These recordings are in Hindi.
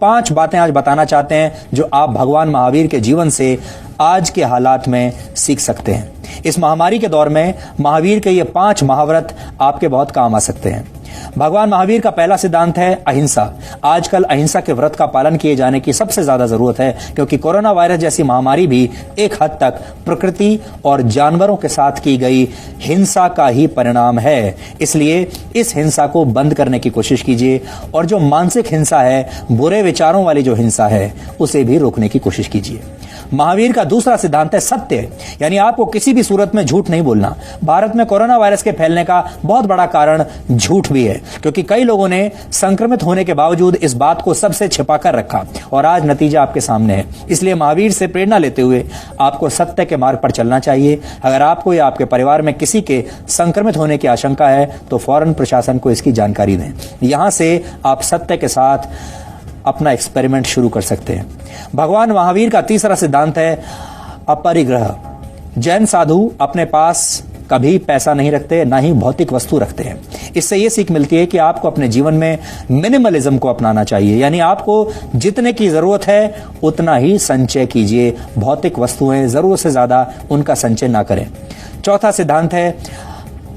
5 बातें आज बताना चाहते हैं जो आप भगवान महावीर के जीवन से आज के हालात में सीख सकते हैं। इस महामारी के दौर में महावीर के ये 5 महाव्रत आपके बहुत काम आ सकते हैं। भगवान महावीर का पहला सिद्धांत है अहिंसा। आजकल अहिंसा के व्रत का पालन किए जाने की सबसे ज्यादा जरूरत है, क्योंकि कोरोना वायरस जैसी महामारी भी एक हद तक प्रकृति और जानवरों के साथ की गई हिंसा का ही परिणाम है। इसलिए इस हिंसा को बंद करने की कोशिश कीजिए और जो मानसिक हिंसा है, बुरे विचारों वाली जो हिंसा है, उसे भी रोकने की कोशिश कीजिए। महावीर का दूसरा सिद्धांत है सत्य, यानी आपको किसी भी सूरत में झूठ नहीं बोलना। भारत में कोरोना वायरस के फैलने का बहुत बड़ा कारण झूठ भी है, क्योंकि कई लोगों ने संक्रमित होने के बावजूद इस बात को सबसे छिपाकर रखा और आज नतीजा आपके सामने है। इसलिए महावीर से प्रेरणा लेते हुए आपको सत्य के मार्ग पर चलना चाहिए। अगर आपको या आपके परिवार में किसी के संक्रमित होने की आशंका है तो फौरन प्रशासन को इसकी जानकारी दें। यहां से आप सत्य के साथ अपना एक्सपेरिमेंट शुरू कर सकते हैं। भगवान महावीर का तीसरा सिद्धांत है अपरिग्रह। जैन साधु अपने पास कभी पैसा नहीं रखते, ना ही भौतिक वस्तु रखते हैं। इससे यह सीख मिलती है कि आपको अपने जीवन में मिनिमलिज्म को अपनाना चाहिए, यानी आपको जितने की जरूरत है उतना ही संचय कीजिए। भौतिक वस्तुएं जरूरत से ज्यादा उनका संचय ना करें। चौथा सिद्धांत है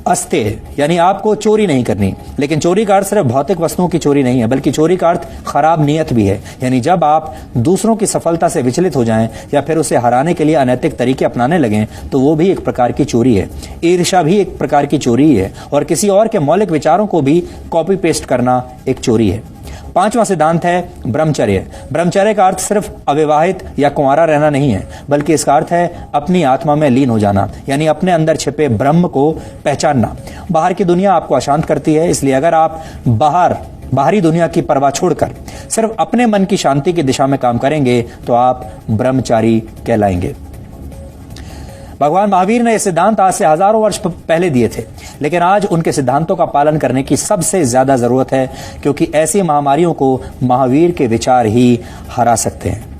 अस्तेय, यानी आपको चोरी नहीं करनी। लेकिन चोरी का अर्थ सिर्फ भौतिक वस्तुओं की चोरी नहीं है, बल्कि चोरी का अर्थ खराब नियत भी है। यानी जब आप दूसरों की सफलता से विचलित हो जाएं या फिर उसे हराने के लिए अनैतिक तरीके अपनाने लगें तो वो भी एक प्रकार की चोरी है। ईर्ष्या भी एक प्रकार की चोरी ही है और किसी और के मौलिक विचारों को भी कॉपी पेस्ट करना एक चोरी है। 5वां सिद्धांत है ब्रह्मचर्य। ब्रह्मचर्य का अर्थ सिर्फ अविवाहित या कुंवारा रहना नहीं है, बल्कि इसका अर्थ है अपनी आत्मा में लीन हो जाना, यानी अपने अंदर छिपे ब्रह्म को पहचानना। बाहर की दुनिया आपको अशांत करती है, इसलिए अगर आप बाहरी दुनिया की परवाह छोड़कर सिर्फ अपने मन की शांति की दिशा में काम करेंगे तो आप ब्रह्मचारी कहलाएंगे। भगवान महावीर ने ये सिद्धांत आज से हजारों वर्ष पहले दिए थे, लेकिन आज उनके सिद्धांतों का पालन करने की सबसे ज्यादा जरूरत है, क्योंकि ऐसी महामारियों को महावीर के विचार ही हरा सकते हैं।